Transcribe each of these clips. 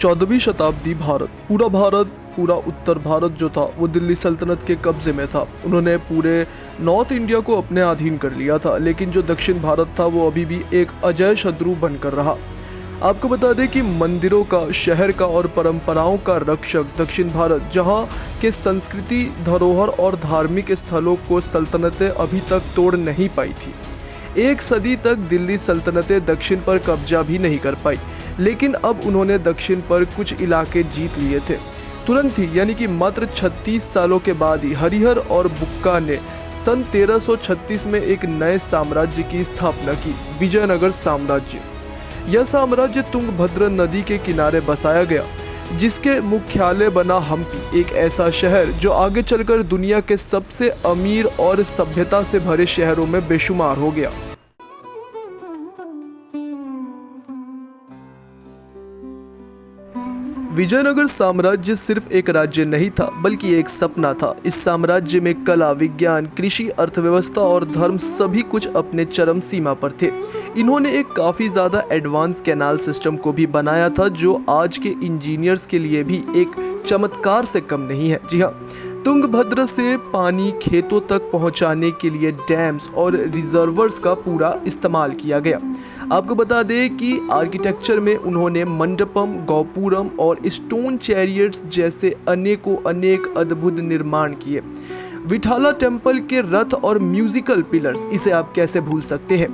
14वीं शताब्दी भारत पूरा उत्तर भारत जो था वो दिल्ली सल्तनत के कब्जे में था। उन्होंने पूरे नॉर्थ इंडिया को अपने अधीन कर लिया था, लेकिन जो दक्षिण भारत था वो अभी भी एक अजय शत्रु बनकर रहा। आपको बता दें कि मंदिरों का, शहर का और परंपराओं का रक्षक दक्षिण भारत, जहां के संस्कृति, धरोहर और धार्मिक स्थलों को सल्तनतें अभी तक तोड़ नहीं पाई थी। एक सदी तक दिल्ली सल्तनतें दक्षिण पर कब्जा भी नहीं कर पाई, लेकिन अब उन्होंने दक्षिण पर कुछ इलाके जीत लिए थे। तुरंत ही, यानी कि मात्र 36 सालों के बाद ही हरिहर और बुक्का ने सन 1336 में एक नए साम्राज्य की स्थापना की, विजयनगर साम्राज्य। यह साम्राज्य तुंगभद्र नदी के किनारे बसाया गया, जिसके मुख्यालय बना हम्पी, एक ऐसा शहर जो आगे चलकर दुनिया के सबसे अमीर और सभ्यता से भरे शहरों में बेशुमार हो गया। विजयनगर साम्राज्य सिर्फ एक राज्य नहीं था, बल्कि एक सपना था। इस साम्राज्य में कला, विज्ञान, कृषि, अर्थव्यवस्था और धर्म सभी कुछ अपने चरम सीमा पर थे। इन्होंने एक काफ़ी ज़्यादा एडवांस कैनाल सिस्टम को भी बनाया था, जो आज के इंजीनियर्स के लिए भी एक चमत्कार से कम नहीं है। जी हाँ, तुंगभद्र से पानी खेतों तक पहुंचाने के लिए डैम्स और रिजर्वर्स का पूरा इस्तेमाल किया गया। आपको बता दें कि आर्किटेक्चर में उन्होंने मंडपम, गोपुरम और स्टोन चैरियट्स जैसे अनेक अद्भुत निर्माण किए। विठाला टेम्पल के रथ और म्यूजिकल पिलर्स, इसे आप कैसे भूल सकते हैं।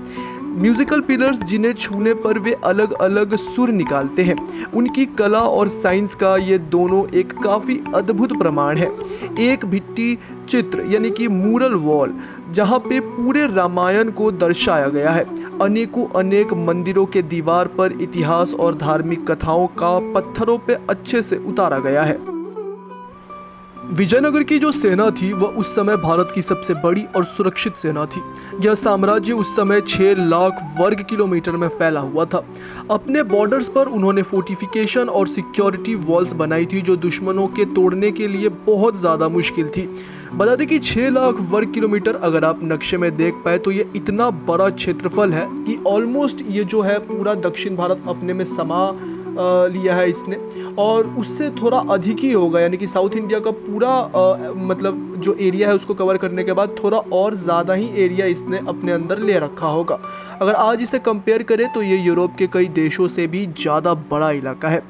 म्यूजिकल पिलर्स जिन्हें छूने पर वे अलग अलग सुर निकालते हैं। उनकी कला और साइंस का ये दोनों एक काफ़ी अद्भुत प्रमाण है। एक भित्ति चित्र, यानी कि मूरल वॉल, जहाँ पे पूरे रामायण को दर्शाया गया है। अनेक मंदिरों के दीवार पर इतिहास और धार्मिक कथाओं का पत्थरों पे अच्छे से उतारा गया है। विजयनगर की जो सेना थी वह उस समय भारत की सबसे बड़ी और सुरक्षित सेना थी। यह साम्राज्य उस समय 6 लाख वर्ग किलोमीटर में फैला हुआ था। अपने बॉर्डर्स पर उन्होंने फोर्टिफिकेशन और सिक्योरिटी वॉल्स बनाई थी, जो दुश्मनों के तोड़ने के लिए बहुत ज़्यादा मुश्किल थी। बता दें कि 6 लाख वर्ग किलोमीटर अगर आप नक्शे में देख पाए तो ये इतना बड़ा क्षेत्रफल है कि ऑलमोस्ट ये जो है पूरा दक्षिण भारत अपने में समा लिया है इसने, और उससे थोड़ा अधिक ही होगा, यानी कि साउथ इंडिया का पूरा मतलब जो एरिया है उसको कवर करने के बाद थोड़ा और ज़्यादा ही एरिया इसने अपने अंदर ले रखा होगा। अगर आज इसे कंपेयर करें तो ये यूरोप के कई देशों से भी ज़्यादा बड़ा इलाका है।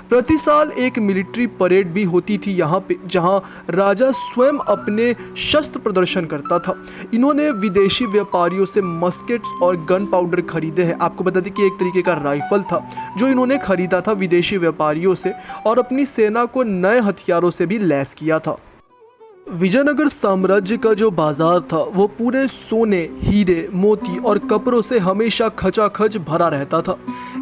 प्रति साल एक मिलिट्री परेड भी होती थी यहाँ पे, जहाँ राजा स्वयं अपने शस्त्र प्रदर्शन करता था। इन्होंने विदेशी व्यापारियों से मस्केट्स और गन पाउडर खरीदे हैं। आपको बता दें कि एक तरीके का राइफल था जो इन्होंने खरीदा था विदेशी व्यापारियों से, और अपनी सेना को नए हथियारों से भी लैस किया था। विजयनगर साम्राज्य का जो बाजार था वो पूरे सोने, हीरे, मोती और कपड़ों से हमेशा खचाखच भरा रहता था।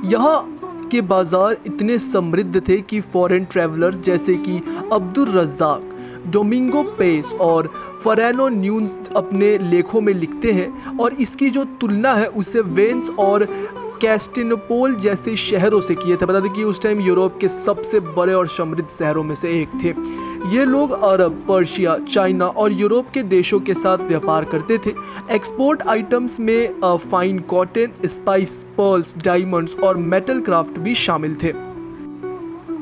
यहाँ के बाजार इतने समृद्ध थे कि फॉरेन ट्रैवलर्स जैसे कि अब्दुल रज़्ज़ाक, डोमिंगो पेस और फरेनो न्यून्स अपने लेखों में लिखते हैं, और इसकी जो तुलना है उसे वेन्स और कैस्टिनोपोल जैसे शहरों से किए थे। बता दें कि उस टाइम यूरोप के सबसे बड़े और समृद्ध शहरों में से एक थे। ये लोग अरब, पर्शिया, चाइना और यूरोप के देशों के साथ व्यापार करते थे। एक्सपोर्ट आइटम्स में fine cotton, spice, pearls, diamonds और मेटल क्राफ्ट भी शामिल थे।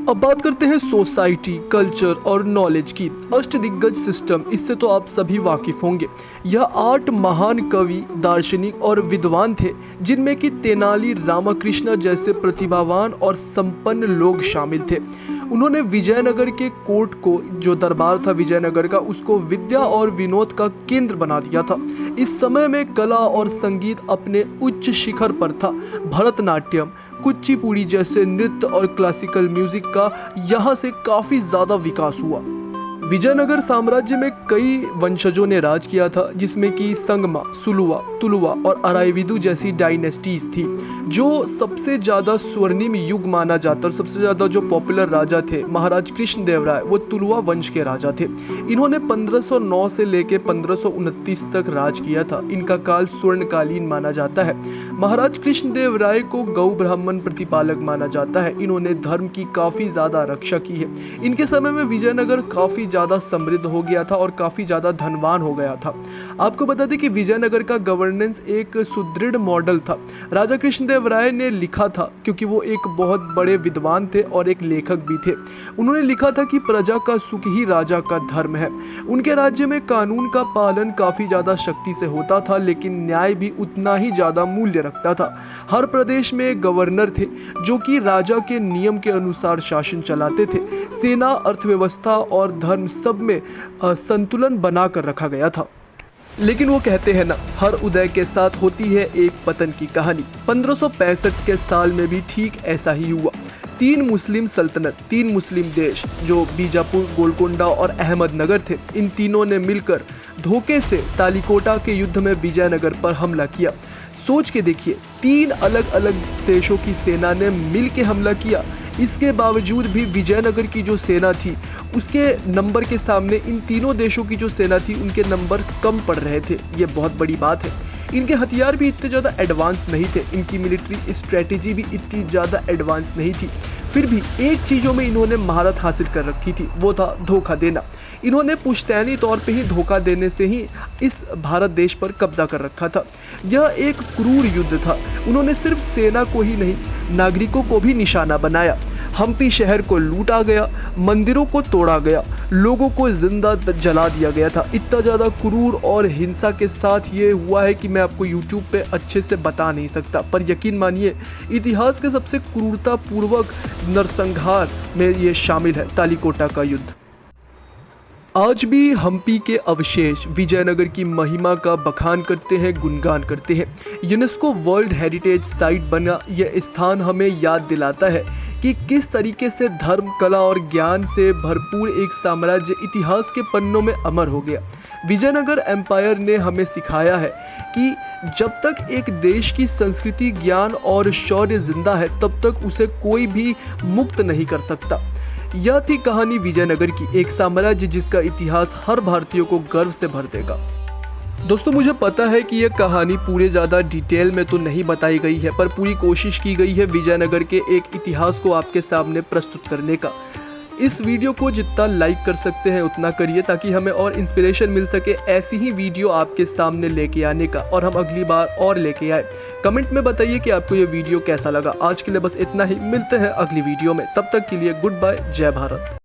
अब बात करते हैं सोसाइटी, कल्चर और नॉलेज की। अष्टदिग्गज सिस्टम, इससे तो आप सभी वाकिफ होंगे। यह 8 महान कवि, दार्शनिक और विद्वान थे, जिनमें कि तेनाली रामकृष्ण जैसे प्रतिभावान और संपन्न लोग शामिल थे। उन्होंने विजयनगर के कोर्ट को, जो दरबार था विजयनगर का, उसको विद्या और विनोद का केंद्र बना दिया था। इस समय में कला और संगीत अपने उच्च शिखर पर था। भरतनाट्यम, कुचिपुड़ी जैसे नृत्य और क्लासिकल म्यूजिक का यहाँ से काफ़ी ज़्यादा विकास हुआ। विजयनगर साम्राज्य में कई वंशजों ने राज किया था, जिसमें कि संगमा, सुलुवा, तुलुवा और अरायविदु जैसी डायनेस्टीज थी। जो सबसे ज़्यादा स्वर्णिम युग माना जाता और सबसे ज़्यादा जो पॉपुलर राजा थे महाराज कृष्णदेवराय, वो तुलुवा वंश के राजा थे। इन्होंने 1509 से लेकर 1529 तक राज किया था। इनका काल स्वर्णकालीन माना जाता है। महाराज कृष्णदेवराय को गौ ब्राह्मण प्रतिपालक माना जाता है। इन्होंने धर्म की काफ़ी ज़्यादा रक्षा की है। इनके समय में विजयनगर काफ़ी ज़्यादा समृद्ध हो गया था और काफ़ी ज़्यादा धनवान हो गया था। आपको बता दें कि विजयनगर का गवर्नेंस एक सुदृढ़ मॉडल था। राजा कृष्णदेव राय ने लिखा था, क्योंकि वो एक बहुत बड़े विद्वान थे और एक लेखक भी थे। उन्होंने लिखा था कि प्रजा का सुख ही राजा का धर्म है। उनके राज्य में कानून का पालन काफ़ी ज़्यादा शक्ति से होता था, लेकिन न्याय भी उतना ही ज़्यादा मूल्य रखता था। हर प्रदेश में गवर्नर थे जो कि राजा के नियम के अनुसार शासन चलाते थे। सेना, अर्थव्यवस्था और धर्म सब में संतुलन बनाकर रखा गया था। लेकिन वो कहते हैं ना, हर उदय के साथ होती है एक पतन की कहानी। 1565 के साल में भी ठीक ऐसा ही हुआ। 3 मुस्लिम सल्तनत, 3 मुस्लिम देश जो बीजापुर, गोलकोंडा और अहमदनगर थे, इन तीनों ने मिलकर धोखे से तालीकोटा के युद्ध में विजयनगर पर हमला किया। सोच के देखिए, 3 अलग अलग देशों की सेना ने मिल के हमला किया। इसके बावजूद भी विजयनगर की जो सेना थी उसके नंबर के सामने इन तीनों देशों की जो सेना थी उनके नंबर कम पड़ रहे थे। ये बहुत बड़ी बात है। इनके हथियार भी इतने ज़्यादा एडवांस नहीं थे, इनकी मिलिट्री स्ट्रेटेजी भी इतनी ज़्यादा एडवांस नहीं थी। फिर भी एक चीज़ों में इन्होंने महारत हासिल कर रखी थी, वो था धोखा देना। इन्होंने पुश्तैनी तौर पे ही धोखा देने से ही इस भारत देश पर कब्जा कर रखा था। यह एक क्रूर युद्ध था। उन्होंने सिर्फ सेना को ही नहीं, नागरिकों को भी निशाना बनाया। हम्पी शहर को लूटा गया, मंदिरों को तोड़ा गया, लोगों को जिंदा जला दिया गया था। इतना ज़्यादा क्रूर और हिंसा के साथ ये हुआ है कि मैं आपको YouTube पे अच्छे से बता नहीं सकता, पर यकीन मानिए इतिहास के सबसे क्रूरतापूर्वक नरसंहार में ये शामिल है, तालीकोटा का युद्ध। आज भी हम्पी के अवशेष विजयनगर की महिमा का बखान करते हैं, गुणगान करते हैं। यूनेस्को वर्ल्ड हेरिटेज साइट बना यह स्थान हमें याद दिलाता है कि किस तरीके से धर्म, कला और ज्ञान से भरपूर एक साम्राज्य इतिहास के पन्नों में अमर हो गया। विजयनगर एम्पायर ने हमें सिखाया है कि जब तक एक देश की संस्कृति, ज्ञान और शौर्य जिंदा है, तब तक उसे कोई भी मुक्त नहीं कर सकता। यह थी कहानी विजयनगर की, एक साम्राज्य जिसका इतिहास हर भारतीय को गर्व से भर देगा। दोस्तों, मुझे पता है कि यह कहानी पूरे ज़्यादा डिटेल में तो नहीं बताई गई है, पर पूरी कोशिश की गई है विजयनगर के एक इतिहास को आपके सामने प्रस्तुत करने का। इस वीडियो को जितना लाइक कर सकते हैं उतना करिए, ताकि हमें और इंस्पिरेशन मिल सके ऐसी ही वीडियो आपके सामने लेके आने का, और हम अगली बार और लेके आए। कमेंट में बताइए कि आपको ये वीडियो कैसा लगा। आज के लिए बस इतना ही, मिलते हैं अगली वीडियो में। तब तक के लिए गुड बाय, जय भारत।